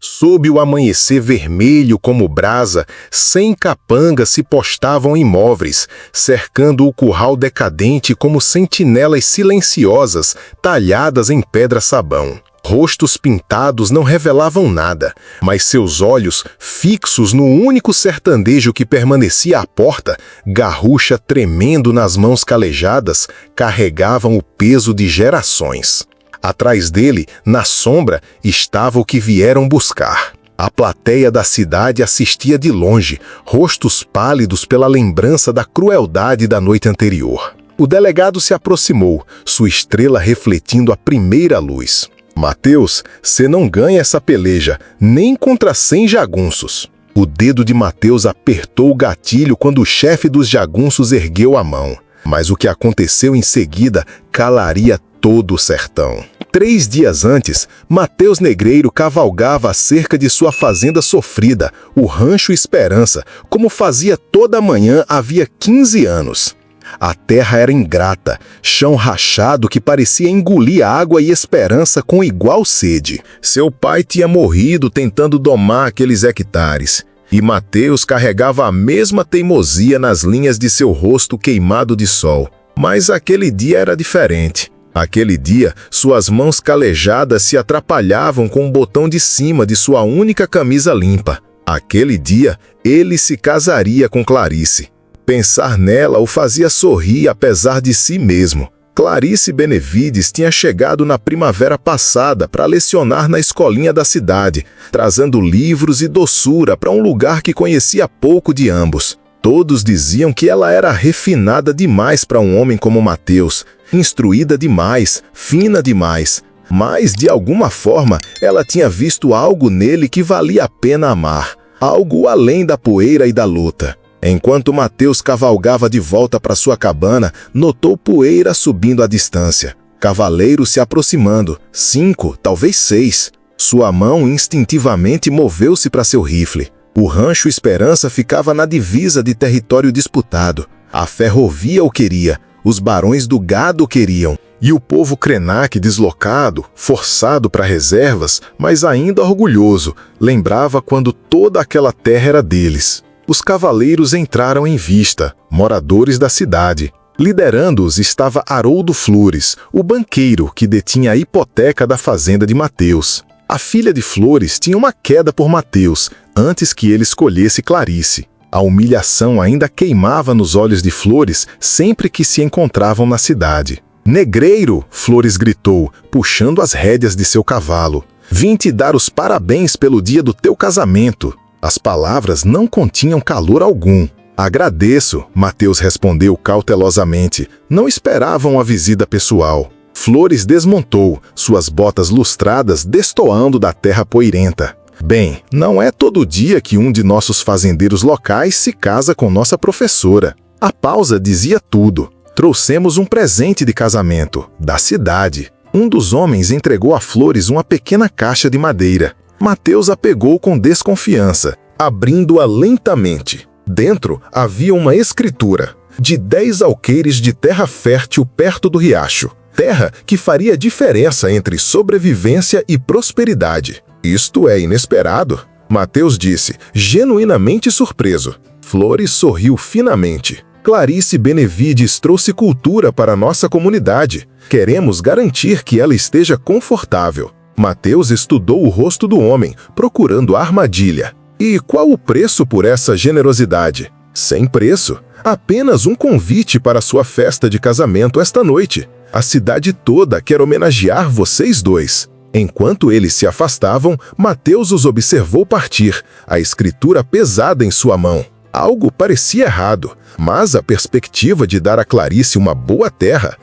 Sob o amanhecer vermelho como brasa, 100 capangas se postavam imóveis, cercando o curral decadente como sentinelas silenciosas, talhadas em pedra-sabão. Rostos pintados não revelavam nada, mas seus olhos, fixos no único sertanejo que permanecia à porta, garrucha tremendo nas mãos calejadas, carregavam o peso de gerações. Atrás dele, na sombra, estava o que vieram buscar. A plateia da cidade assistia de longe, rostos pálidos pela lembrança da crueldade da noite anterior. O delegado se aproximou, sua estrela refletindo a primeira luz. Mateus, você não ganha essa peleja, nem contra 100 jagunços. O dedo de Mateus apertou o gatilho quando o chefe dos jagunços ergueu a mão. Mas o que aconteceu em seguida calaria todo o sertão. 3 dias antes, Mateus Negreiro cavalgava acerca de sua fazenda sofrida, o Rancho Esperança, como fazia toda manhã havia 15 anos. A terra era ingrata, chão rachado que parecia engolir água e esperança com igual sede. Seu pai tinha morrido tentando domar aqueles hectares, e Mateus carregava a mesma teimosia nas linhas de seu rosto queimado de sol. Mas aquele dia era diferente. Aquele dia, suas mãos calejadas se atrapalhavam com o botão de cima de sua única camisa limpa. Aquele dia, ele se casaria com Clarice. Pensar nela o fazia sorrir apesar de si mesmo. Clarice Benevides tinha chegado na primavera passada para lecionar na escolinha da cidade, trazendo livros e doçura para um lugar que conhecia pouco de ambos. Todos diziam que ela era refinada demais para um homem como Mateus, instruída demais, fina demais. Mas, de alguma forma, ela tinha visto algo nele que valia a pena amar, algo além da poeira e da luta. Enquanto Mateus cavalgava de volta para sua cabana, notou poeira subindo à distância. Cavaleiros se aproximando, 5, talvez 6. Sua mão instintivamente moveu-se para seu rifle. O Rancho Esperança ficava na divisa de território disputado. A ferrovia o queria, os barões do gado o queriam, e o povo Krenak deslocado, forçado para reservas, mas ainda orgulhoso, lembrava quando toda aquela terra era deles. Os cavaleiros entraram em vista, moradores da cidade. Liderando-os estava Haroldo Flores, o banqueiro que detinha a hipoteca da fazenda de Mateus. A filha de Flores tinha uma queda por Mateus, antes que ele escolhesse Clarice. A humilhação ainda queimava nos olhos de Flores sempre que se encontravam na cidade. "Negreiro!" Flores gritou, puxando as rédeas de seu cavalo. "Vim te dar os parabéns pelo dia do teu casamento." As palavras não continham calor algum. "Agradeço", Mateus respondeu cautelosamente. Não esperavam a visita pessoal. Flores desmontou, suas botas lustradas destoando da terra poeirenta. "Bem, não é todo dia que um de nossos fazendeiros locais se casa com nossa professora." A pausa dizia tudo. "Trouxemos um presente de casamento, da cidade." Um dos homens entregou a Flores uma pequena caixa de madeira. Mateus a pegou com desconfiança, abrindo-a lentamente. Dentro havia uma escritura: de 10 alqueires de terra fértil perto do riacho. Terra que faria diferença entre sobrevivência e prosperidade. "Isto é inesperado", Mateus disse, genuinamente surpreso. Flores sorriu finamente. "Clarice Benevides trouxe cultura para nossa comunidade. Queremos garantir que ela esteja confortável." Mateus estudou o rosto do homem, procurando a armadilha. "E qual o preço por essa generosidade?" "Sem preço. Apenas um convite para sua festa de casamento esta noite. A cidade toda quer homenagear vocês dois." Enquanto eles se afastavam, Mateus os observou partir, a escritura pesada em sua mão. Algo parecia errado, mas a perspectiva de dar a Clarice uma boa terra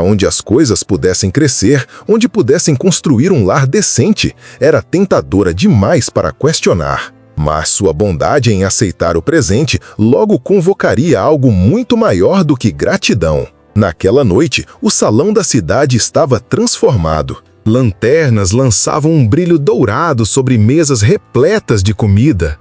onde as coisas pudessem crescer, onde pudessem construir um lar decente, era tentadora demais para questionar. Mas sua bondade em aceitar o presente logo convocaria algo muito maior do que gratidão. Naquela noite, o salão da cidade estava transformado. Lanternas lançavam um brilho dourado sobre mesas repletas de comida.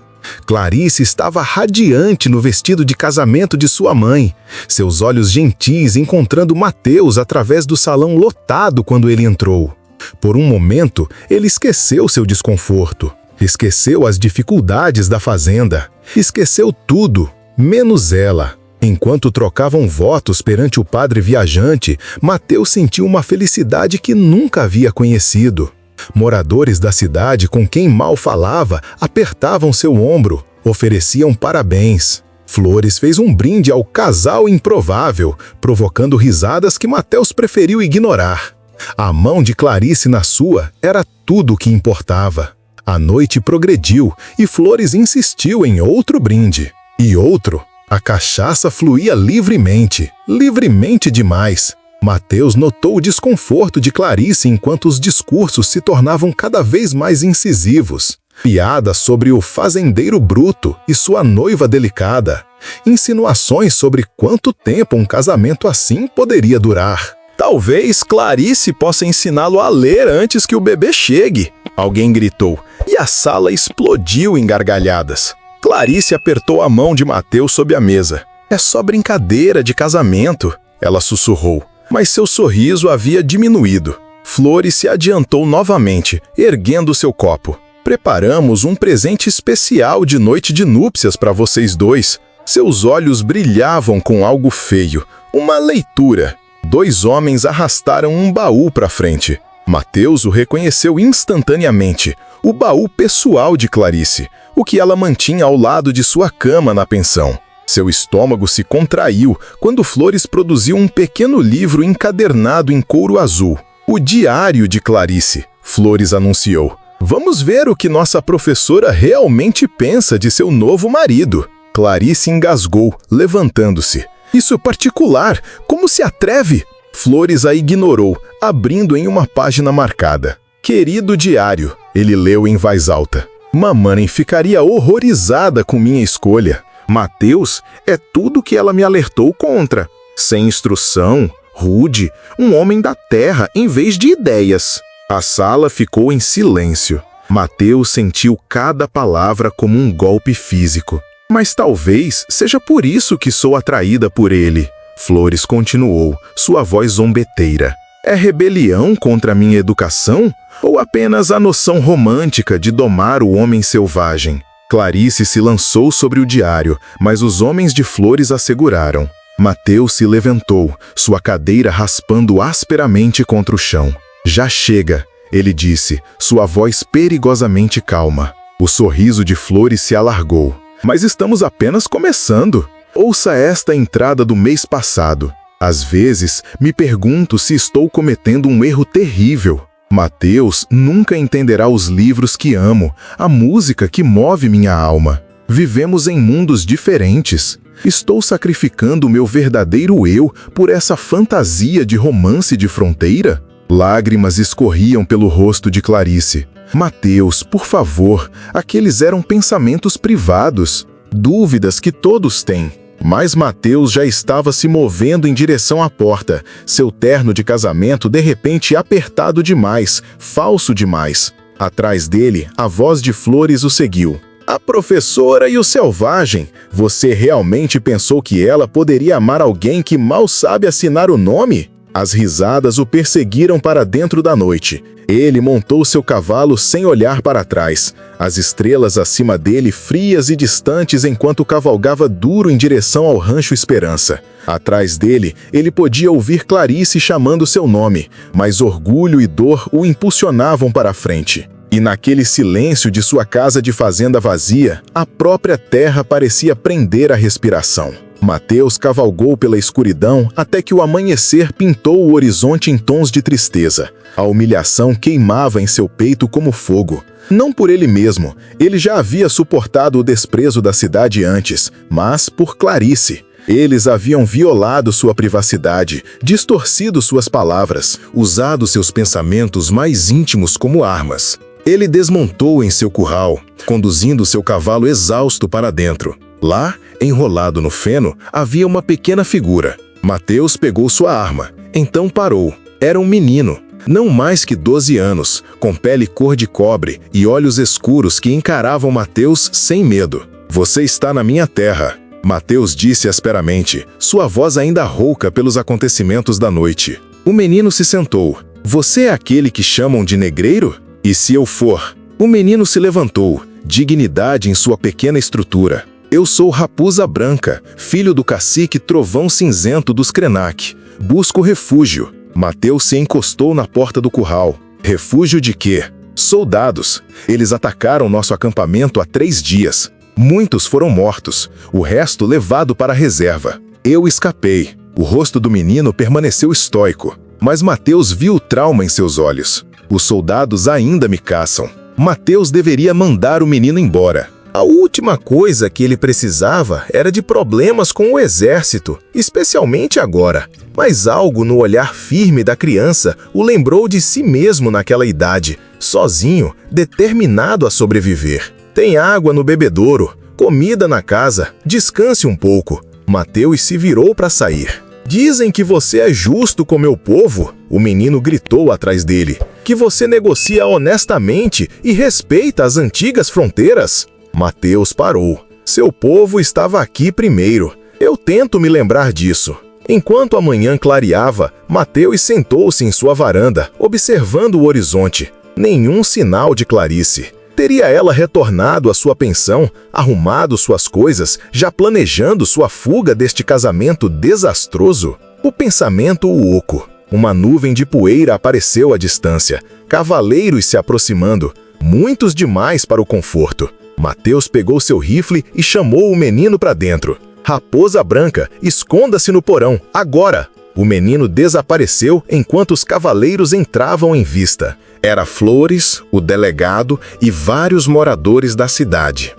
Clarice estava radiante no vestido de casamento de sua mãe, seus olhos gentis encontrando Mateus através do salão lotado quando ele entrou. Por um momento, ele esqueceu seu desconforto. Esqueceu as dificuldades da fazenda. Esqueceu tudo, menos ela. Enquanto trocavam votos perante o padre viajante, Mateus sentiu uma felicidade que nunca havia conhecido. Moradores da cidade com quem mal falava apertavam seu ombro, ofereciam parabéns. Flores fez um brinde ao casal improvável, provocando risadas que Mateus preferiu ignorar. A mão de Clarice na sua era tudo o que importava. A noite progrediu e Flores insistiu em outro brinde. E outro. A cachaça fluía livremente, livremente demais. Mateus notou o desconforto de Clarice enquanto os discursos se tornavam cada vez mais incisivos. Piadas sobre o fazendeiro bruto e sua noiva delicada. Insinuações sobre quanto tempo um casamento assim poderia durar. Talvez Clarice possa ensiná-lo a ler antes que o bebê chegue, alguém gritou, e a sala explodiu em gargalhadas. Clarice apertou a mão de Mateus sob a mesa. É só brincadeira de casamento, ela sussurrou, mas seu sorriso havia diminuído. Flores se adiantou novamente, erguendo seu copo. Preparamos um presente especial de noite de núpcias para vocês dois. Seus olhos brilhavam com algo feio, uma leitura. 2 homens arrastaram um baú para frente. Mateus o reconheceu instantaneamente, o baú pessoal de Clarice, o que ela mantinha ao lado de sua cama na pensão. Seu estômago se contraiu quando Flores produziu um pequeno livro encadernado em couro azul. O diário de Clarice, Flores anunciou. Vamos ver o que nossa professora realmente pensa de seu novo marido. Clarice engasgou, levantando-se. Isso é particular, como se atreve? Flores a ignorou, abrindo em uma página marcada. Querido diário, ele leu em voz alta. Mamãe ficaria horrorizada com minha escolha. Mateus é tudo que ela me alertou contra. Sem instrução, rude, um homem da terra em vez de ideias. A sala ficou em silêncio. Mateus sentiu cada palavra como um golpe físico. Mas talvez seja por isso que sou atraída por ele. Flores continuou, sua voz zombeteira. É rebelião contra a minha educação? Ou apenas a noção romântica de domar o homem selvagem? Clarice se lançou sobre o diário, mas os homens de Flores a seguraram. Mateus se levantou, sua cadeira raspando asperamente contra o chão. Já chega, ele disse, sua voz perigosamente calma. O sorriso de Flores se alargou. Mas estamos apenas começando. Ouça esta entrada do mês passado. Às vezes, me pergunto se estou cometendo um erro terrível. Mateus nunca entenderá os livros que amo, a música que move minha alma. Vivemos em mundos diferentes. Estou sacrificando o meu verdadeiro eu por essa fantasia de romance de fronteira? Lágrimas escorriam pelo rosto de Clarice. Mateus, por favor, aqueles eram pensamentos privados, dúvidas que todos têm. Mas Mateus já estava se movendo em direção à porta, seu terno de casamento de repente apertado demais, falso demais. Atrás dele, a voz de Flores o seguiu. A professora e o selvagem, você realmente pensou que ela poderia amar alguém que mal sabe assinar o nome? As risadas o perseguiram para dentro da noite. Ele montou seu cavalo sem olhar para trás. As estrelas acima dele frias e distantes enquanto cavalgava duro em direção ao Rancho Esperança. Atrás dele, ele podia ouvir Clarice chamando seu nome, mas orgulho e dor o impulsionavam para a frente. E naquele silêncio de sua casa de fazenda vazia, a própria terra parecia prender a respiração. Mateus cavalgou pela escuridão até que o amanhecer pintou o horizonte em tons de tristeza. A humilhação queimava em seu peito como fogo. Não por ele mesmo, ele já havia suportado o desprezo da cidade antes, mas por Clarice. Eles haviam violado sua privacidade, distorcido suas palavras, usado seus pensamentos mais íntimos como armas. Ele desmontou em seu curral, conduzindo seu cavalo exausto para dentro. Lá, enrolado no feno, havia uma pequena figura. Mateus pegou sua arma. Então parou. Era um menino, não mais que 12 anos, com pele cor de cobre e olhos escuros que encaravam Mateus sem medo. Você está na minha terra, Mateus disse asperamente, sua voz ainda rouca pelos acontecimentos da noite. O menino se sentou. Você é aquele que chamam de negreiro? E se eu for? O menino se levantou, dignidade em sua pequena estrutura. Eu sou Raposa Branca, filho do cacique Trovão Cinzento dos Krenak. Busco refúgio. Mateus se encostou na porta do curral. Refúgio de quê? Soldados. Eles atacaram nosso acampamento há 3 dias. Muitos foram mortos, o resto levado para a reserva. Eu escapei. O rosto do menino permaneceu estoico, mas Mateus viu o trauma em seus olhos. Os soldados ainda me caçam. Mateus deveria mandar o menino embora. A última coisa que ele precisava era de problemas com o exército, especialmente agora. Mas algo no olhar firme da criança o lembrou de si mesmo naquela idade, sozinho, determinado a sobreviver. Tem água no bebedouro, comida na casa, descanse um pouco. Mateus se virou para sair. Dizem que você é justo com meu povo, o menino gritou atrás dele. Que você negocia honestamente e respeita as antigas fronteiras. Mateus parou. Seu povo estava aqui primeiro. Eu tento me lembrar disso. Enquanto a manhã clareava, Mateus sentou-se em sua varanda, observando o horizonte. Nenhum sinal de Clarice. Teria ela retornado à sua pensão, arrumado suas coisas, já planejando sua fuga deste casamento desastroso? O pensamento o oco. Uma nuvem de poeira apareceu à distância. Cavaleiros se aproximando. Muitos demais para o conforto. Mateus pegou seu rifle e chamou o menino para dentro. Raposa Branca, esconda-se no porão, agora! O menino desapareceu enquanto os cavaleiros entravam em vista. Era Flores, o delegado e vários moradores da cidade.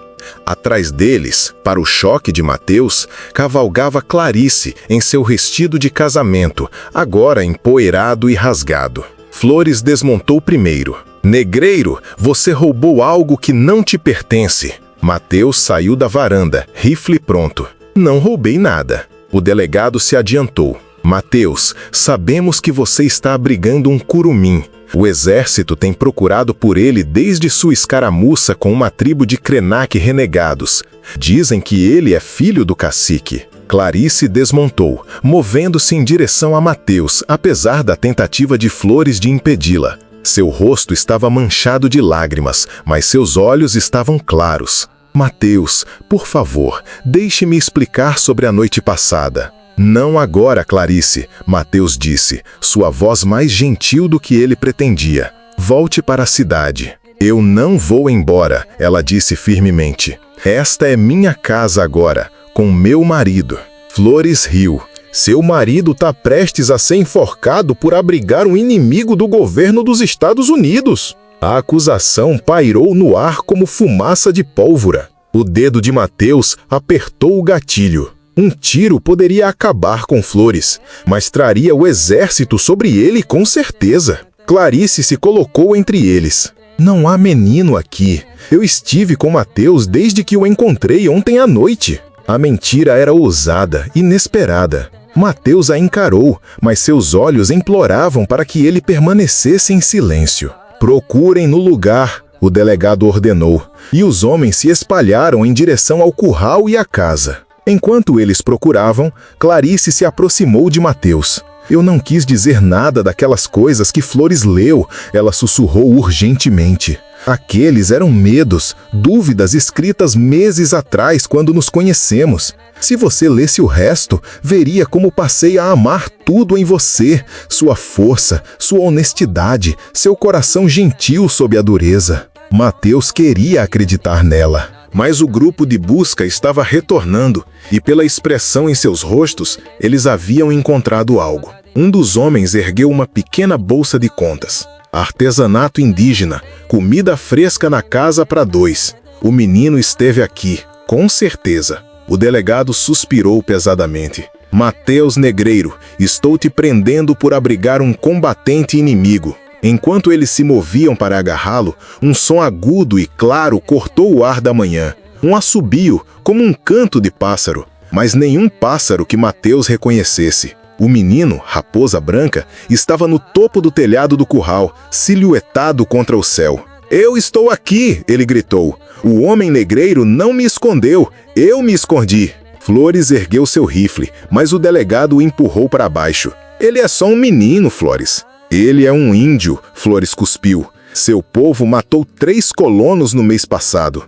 Atrás deles, para o choque de Mateus, cavalgava Clarice em seu vestido de casamento, agora empoeirado e rasgado. Flores desmontou primeiro. Negreiro, você roubou algo que não te pertence. Mateus saiu da varanda, rifle pronto. Não roubei nada. O delegado se adiantou. Mateus, sabemos que você está abrigando um curumim. O exército tem procurado por ele desde sua escaramuça com uma tribo de Krenak renegados. Dizem que ele é filho do cacique. Clarice desmontou, movendo-se em direção a Mateus, apesar da tentativa de Flores de impedi-la. Seu rosto estava manchado de lágrimas, mas seus olhos estavam claros. Mateus, por favor, deixe-me explicar sobre a noite passada. Não agora, Clarice, Mateus disse, sua voz mais gentil do que ele pretendia. Volte para a cidade. Eu não vou embora, ela disse firmemente. Esta é minha casa agora, com meu marido. Flores riu. Seu marido está prestes a ser enforcado por abrigar um inimigo do governo dos Estados Unidos. A acusação pairou no ar como fumaça de pólvora. O dedo de Mateus apertou o gatilho. Um tiro poderia acabar com Flores, mas traria o exército sobre ele com certeza. Clarice se colocou entre eles. Não há menino aqui. Eu estive com Mateus desde que o encontrei ontem à noite. A mentira era ousada, inesperada. Mateus a encarou, mas seus olhos imploravam para que ele permanecesse em silêncio. Procurem no lugar, o delegado ordenou, e os homens se espalharam em direção ao curral e à casa. Enquanto eles procuravam, Clarice se aproximou de Mateus. Eu não quis dizer nada daquelas coisas que Flores leu, ela sussurrou urgentemente. Aqueles eram medos, dúvidas escritas meses atrás quando nos conhecemos. Se você lesse o resto, veria como passei a amar tudo em você, sua força, sua honestidade, seu coração gentil sob a dureza. Mateus queria acreditar nela. Mas o grupo de busca estava retornando, e pela expressão em seus rostos, eles haviam encontrado algo. Um dos homens ergueu uma pequena bolsa de contas. Artesanato indígena, comida fresca na casa para 2. O menino esteve aqui, com certeza. O delegado suspirou pesadamente. Mateus Negreiro, estou te prendendo por abrigar um combatente inimigo. Enquanto eles se moviam para agarrá-lo, um som agudo e claro cortou o ar da manhã. Um assobio, como um canto de pássaro, mas nenhum pássaro que Mateus reconhecesse. O menino, Raposa Branca, estava no topo do telhado do curral, silhuetado contra o céu. Eu estou aqui, ele gritou. O homem negreiro não me escondeu, eu me escondi. Flores ergueu seu rifle, mas o delegado o empurrou para baixo. Ele é só um menino, Flores. Ele é um índio, Flores cuspiu. Seu povo matou 3 colonos no mês passado.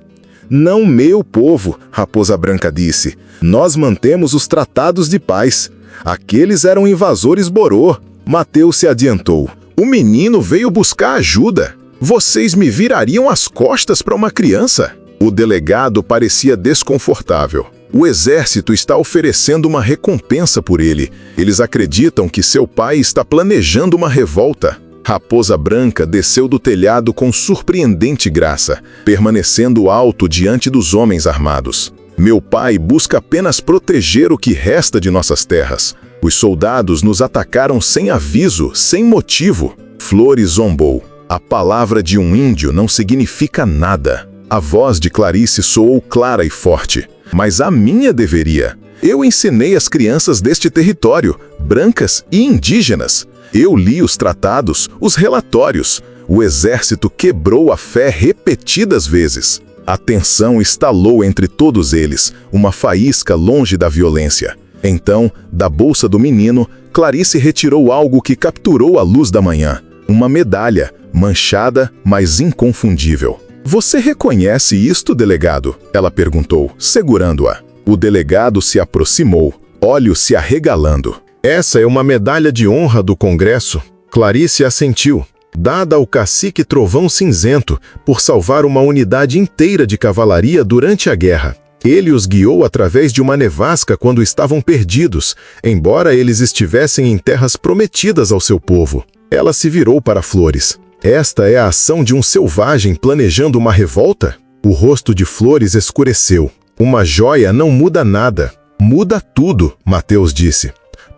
Não meu povo, Raposa Branca disse. Nós mantemos os tratados de paz. Aqueles eram invasores Borô. Mateus se adiantou. O menino veio buscar ajuda. Vocês me virariam as costas para uma criança? O delegado parecia desconfortável. O exército está oferecendo uma recompensa por ele. Eles acreditam que seu pai está planejando uma revolta. Raposa Branca desceu do telhado com surpreendente graça, permanecendo alto diante dos homens armados. Meu pai busca apenas proteger o que resta de nossas terras. Os soldados nos atacaram sem aviso, sem motivo. Flores zombou. A palavra de um índio não significa nada. A voz de Clarice soou clara e forte. Mas a minha deveria. Eu ensinei as crianças deste território, brancas e indígenas. Eu li os tratados, os relatórios. O exército quebrou a fé repetidas vezes. A tensão estalou entre todos eles, uma faísca longe da violência. Então, da bolsa do menino, Clarice retirou algo que capturou a luz da manhã. Uma medalha, manchada, mas inconfundível. Você reconhece isto, delegado? Ela perguntou, segurando-a. O delegado se aproximou, olhos se arregalando. Essa é uma medalha de honra do Congresso. Clarice assentiu, dada ao cacique Trovão Cinzento, por salvar uma unidade inteira de cavalaria durante a guerra. Ele os guiou através de uma nevasca quando estavam perdidos, embora eles estivessem em terras prometidas ao seu povo. Ela se virou para Flores. Esta é a ação de um selvagem planejando uma revolta? O rosto de Flores escureceu. Uma joia não muda nada. Muda tudo, Mateus disse.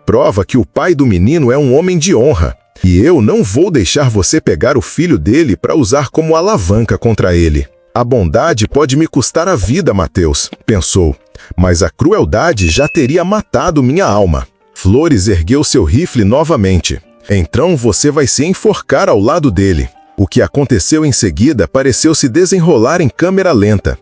Prova que o pai do menino é um homem de honra. E eu não vou deixar você pegar o filho dele para usar como alavanca contra ele. A bondade pode me custar a vida, Mateus, pensou. Mas a crueldade já teria matado minha alma. Flores ergueu seu rifle novamente. Então você vai se enforcar ao lado dele. O que aconteceu em seguida pareceu se desenrolar em câmera lenta.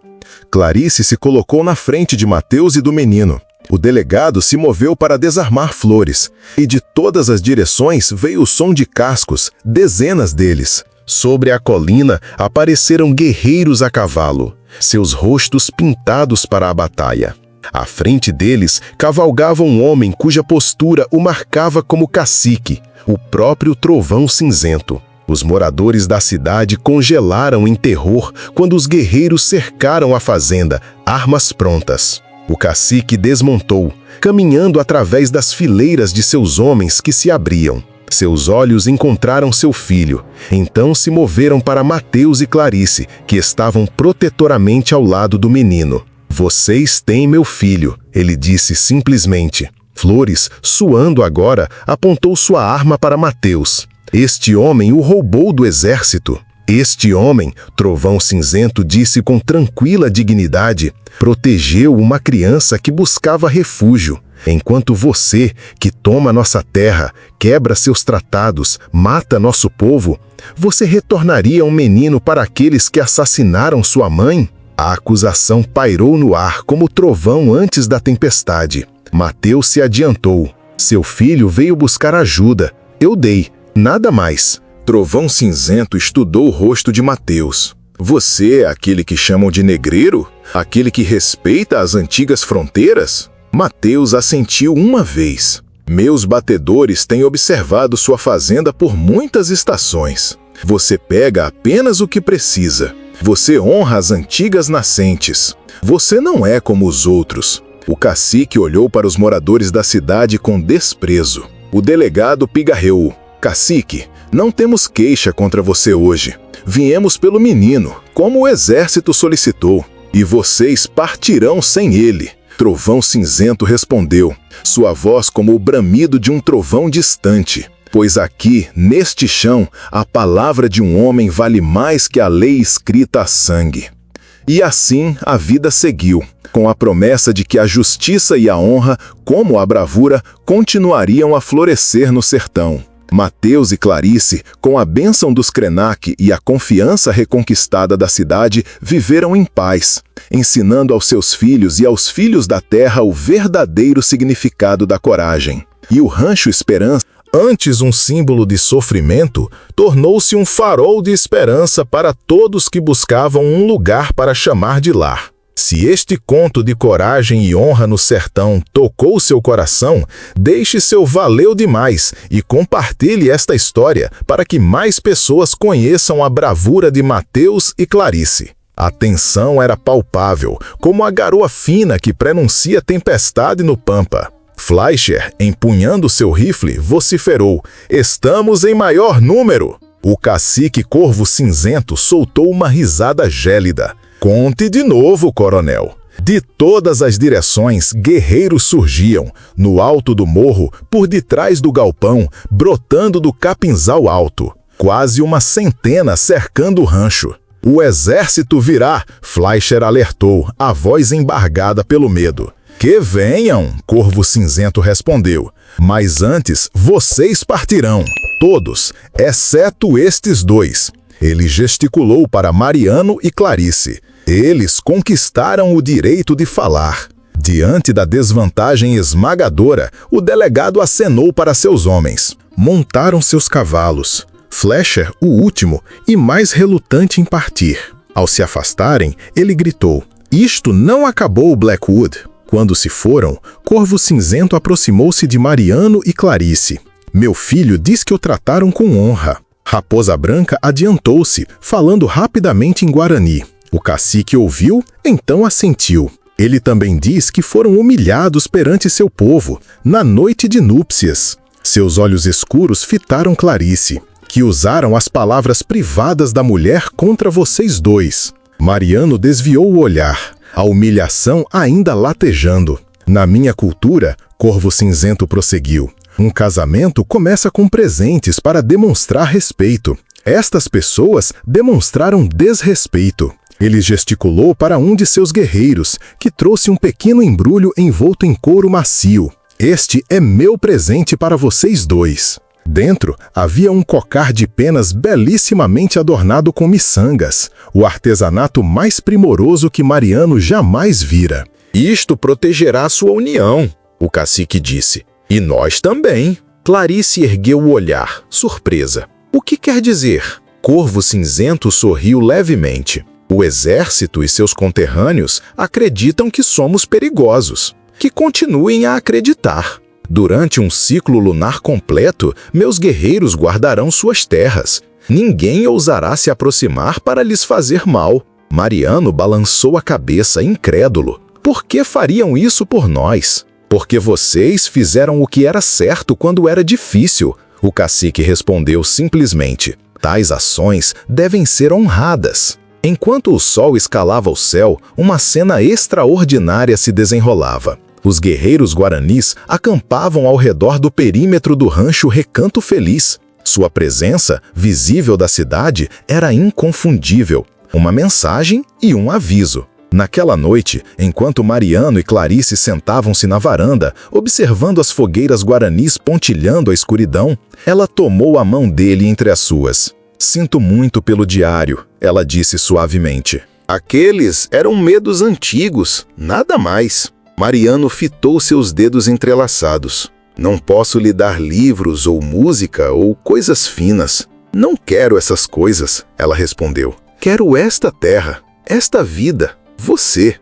Clarice se colocou na frente de Mateus e do menino. O delegado se moveu para desarmar Flores, e de todas as direções veio o som de cascos, dezenas deles. Sobre a colina apareceram guerreiros a cavalo, seus rostos pintados para a batalha. À frente deles cavalgava um homem cuja postura o marcava como cacique, o próprio Trovão Cinzento. Os moradores da cidade congelaram em terror quando os guerreiros cercaram a fazenda, armas prontas. O cacique desmontou, caminhando através das fileiras de seus homens que se abriam. Seus olhos encontraram seu filho, então se moveram para Mateus e Clarice, que estavam protetoramente ao lado do menino. Vocês têm meu filho, ele disse simplesmente. Flores, suando agora, apontou sua arma para Mateus. Este homem o roubou do exército. Este homem, Trovão Cinzento disse com tranquila dignidade, protegeu uma criança que buscava refúgio. Enquanto você, que toma nossa terra, quebra seus tratados, mata nosso povo, você retornaria um menino para aqueles que assassinaram sua mãe? A acusação pairou no ar como trovão antes da tempestade. Mateus se adiantou. Seu filho veio buscar ajuda. Eu dei, nada mais. Trovão Cinzento estudou o rosto de Mateus. Você é aquele que chamam de negreiro? Aquele que respeita as antigas fronteiras? Mateus assentiu uma vez. Meus batedores têm observado sua fazenda por muitas estações. Você pega apenas o que precisa. Você honra as antigas nascentes. Você não é como os outros. O cacique olhou para os moradores da cidade com desprezo. O delegado pigarreou. Cacique, não temos queixa contra você hoje. Viemos pelo menino, como o exército solicitou. E vocês partirão sem ele. Trovão Cinzento respondeu, sua voz como o bramido de um trovão distante. Pois aqui, neste chão, a palavra de um homem vale mais que a lei escrita a sangue. E assim a vida seguiu, com a promessa de que a justiça e a honra, como a bravura, continuariam a florescer no sertão. Mateus e Clarice, com a bênção dos Krenak e a confiança reconquistada da cidade, viveram em paz, ensinando aos seus filhos e aos filhos da terra o verdadeiro significado da coragem. E o Rancho Esperança Antes um símbolo de sofrimento, tornou-se um farol de esperança para todos que buscavam um lugar para chamar de lar. Se este conto de coragem e honra no sertão tocou seu coração, deixe seu valeu demais e compartilhe esta história para que mais pessoas conheçam a bravura de Mateus e Clarice. A tensão era palpável, como a garoa fina que prenuncia tempestade no pampa. Fleischer, empunhando seu rifle, vociferou: "Estamos em maior número!" O cacique Corvo Cinzento soltou uma risada gélida. "Conte de novo, coronel." De todas as direções, guerreiros surgiam, no alto do morro, por detrás do galpão, brotando do capinzal alto. Quase uma centena cercando o rancho. "O exército virá", Fleischer alertou, a voz embargada pelo medo. "Que venham", Corvo Cinzento respondeu. "Mas antes, vocês partirão. Todos, exceto estes dois." Ele gesticulou para Mariano e Clarice. Eles conquistaram o direito de falar. Diante da desvantagem esmagadora, o delegado acenou para seus homens. Montaram seus cavalos. Fleischer, o último, e mais relutante em partir. Ao se afastarem, ele gritou: "Isto não acabou, Blackwood." Quando se foram, Corvo Cinzento aproximou-se de Mariano e Clarice. "Meu filho diz que o trataram com honra." Raposa Branca adiantou-se, falando rapidamente em Guarani. O cacique ouviu, então assentiu. Ele também diz que foram humilhados perante seu povo, na noite de núpcias. Seus olhos escuros fitaram Clarice, que usaram as palavras privadas da mulher contra vocês dois. Mariano desviou o olhar, a humilhação ainda latejando. "Na minha cultura", Corvo Cinzento prosseguiu, "um casamento começa com presentes para demonstrar respeito. Estas pessoas demonstraram desrespeito." Ele gesticulou para um de seus guerreiros, que trouxe um pequeno embrulho envolto em couro macio. "Este é meu presente para vocês dois." Dentro havia um cocar de penas belissimamente adornado com miçangas, o artesanato mais primoroso que Mariano jamais vira. "Isto protegerá sua união", o cacique disse. "E nós também." Clarice ergueu o olhar, surpresa. "O que quer dizer?" Corvo Cinzento sorriu levemente. "O exército e seus conterrâneos acreditam que somos perigosos. Que continuem a acreditar. Durante um ciclo lunar completo, meus guerreiros guardarão suas terras. Ninguém ousará se aproximar para lhes fazer mal." Mariano balançou a cabeça, incrédulo. "Por que fariam isso por nós?" "Porque vocês fizeram o que era certo quando era difícil", o cacique respondeu simplesmente. "Tais ações devem ser honradas." Enquanto o sol escalava o céu, uma cena extraordinária se desenrolava. Os guerreiros guaranis acampavam ao redor do perímetro do rancho Recanto Feliz. Sua presença, visível da cidade, era inconfundível. Uma mensagem e um aviso. Naquela noite, enquanto Mariano e Clarice sentavam-se na varanda, observando as fogueiras guaranis pontilhando a escuridão, ela tomou a mão dele entre as suas. "Sinto muito pelo diário", ela disse suavemente. "Aqueles eram medos antigos, nada mais." Mariano fitou seus dedos entrelaçados. "Não posso lhe dar livros ou música ou coisas finas. Não quero essas coisas", ela respondeu. "Quero esta terra, esta vida, você."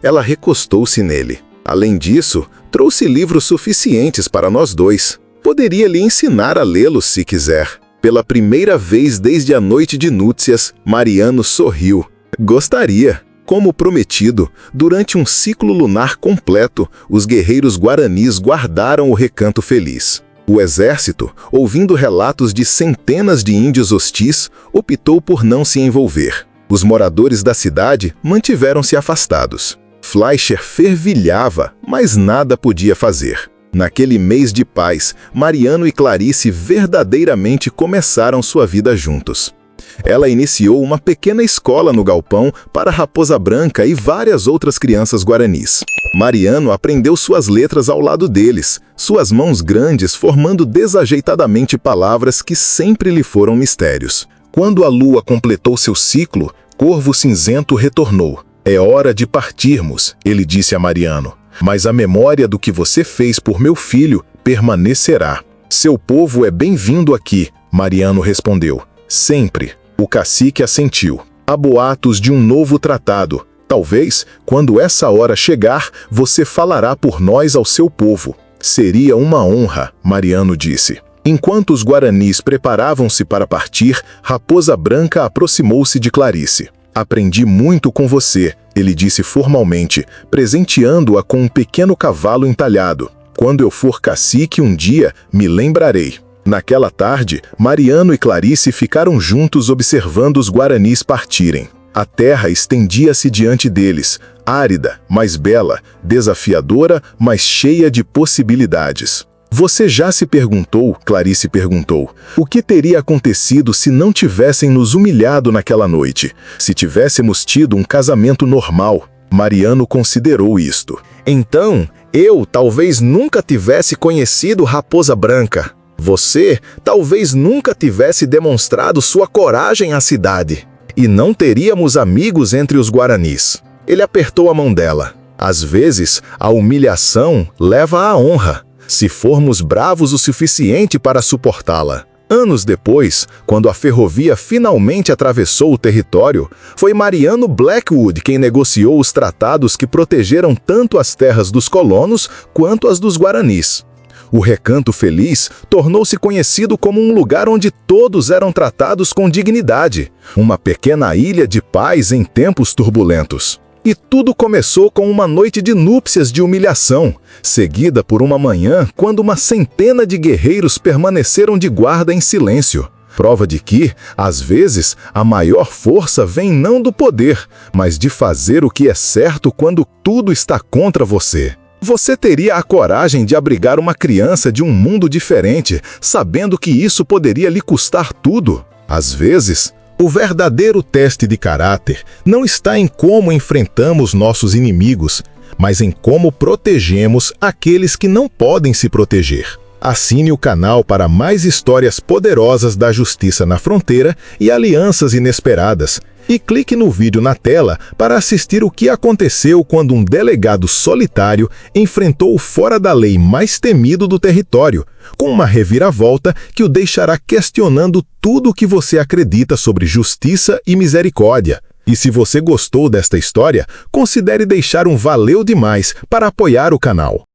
Ela recostou-se nele. "Além disso, trouxe livros suficientes para nós dois. Poderia lhe ensinar a lê-los se quiser." Pela primeira vez desde a noite de núpcias, Mariano sorriu. "Gostaria." Como prometido, durante um ciclo lunar completo, os guerreiros guaranis guardaram o Recanto Feliz. O exército, ouvindo relatos de centenas de índios hostis, optou por não se envolver. Os moradores da cidade mantiveram-se afastados. Fleischer fervilhava, mas nada podia fazer. Naquele mês de paz, Mariano e Clarice verdadeiramente começaram sua vida juntos. Ela iniciou uma pequena escola no galpão para Raposa Branca e várias outras crianças guaranis. Mariano aprendeu suas letras ao lado deles, suas mãos grandes formando desajeitadamente palavras que sempre lhe foram mistérios. Quando a lua completou seu ciclo, Corvo Cinzento retornou. "É hora de partirmos", ele disse a Mariano. "Mas a memória do que você fez por meu filho permanecerá." Seu povo é bem-vindo aqui, Mariano respondeu. Sempre. O cacique assentiu. Há boatos de um novo tratado. Talvez, quando essa hora chegar, você falará por nós ao seu povo. Seria uma honra, Mariano disse. Enquanto os guaranis preparavam-se para partir, Raposa Branca aproximou-se de Clarice. Aprendi muito com você, ele disse formalmente, presenteando-a com um pequeno cavalo entalhado. Quando eu for cacique um dia, me lembrarei. Naquela tarde, Mariano e Clarice ficaram juntos observando os guaranis partirem. A terra estendia-se diante deles, árida, mas bela, desafiadora, mas cheia de possibilidades. Você já se perguntou, Clarice perguntou, o que teria acontecido se não tivessem nos humilhado naquela noite? Se tivéssemos tido um casamento normal? Mariano considerou isto. Então, eu talvez nunca tivesse conhecido Raposa Branca. Você talvez nunca tivesse demonstrado sua coragem à cidade. E não teríamos amigos entre os guaranis. Ele apertou a mão dela. Às vezes, a humilhação leva à honra, se formos bravos o suficiente para suportá-la. Anos depois, quando a ferrovia finalmente atravessou o território, foi Mariano Blackwood quem negociou os tratados que protegeram tanto as terras dos colonos quanto as dos guaranis. O Recanto Feliz tornou-se conhecido como um lugar onde todos eram tratados com dignidade, uma pequena ilha de paz em tempos turbulentos. E tudo começou com uma noite de núpcias de humilhação, seguida por uma manhã quando uma centena de guerreiros permaneceram de guarda em silêncio. Prova de que, às vezes, a maior força vem não do poder, mas de fazer o que é certo quando tudo está contra você. Você teria a coragem de abrigar uma criança de um mundo diferente, sabendo que isso poderia lhe custar tudo? Às vezes, o verdadeiro teste de caráter não está em como enfrentamos nossos inimigos, mas em como protegemos aqueles que não podem se proteger. Assine o canal para mais histórias poderosas da justiça na fronteira e alianças inesperadas. E clique no vídeo na tela para assistir o que aconteceu quando um delegado solitário enfrentou o fora da lei mais temido do território, com uma reviravolta que o deixará questionando tudo o que você acredita sobre justiça e misericórdia. E se você gostou desta história, considere deixar um valeu demais para apoiar o canal.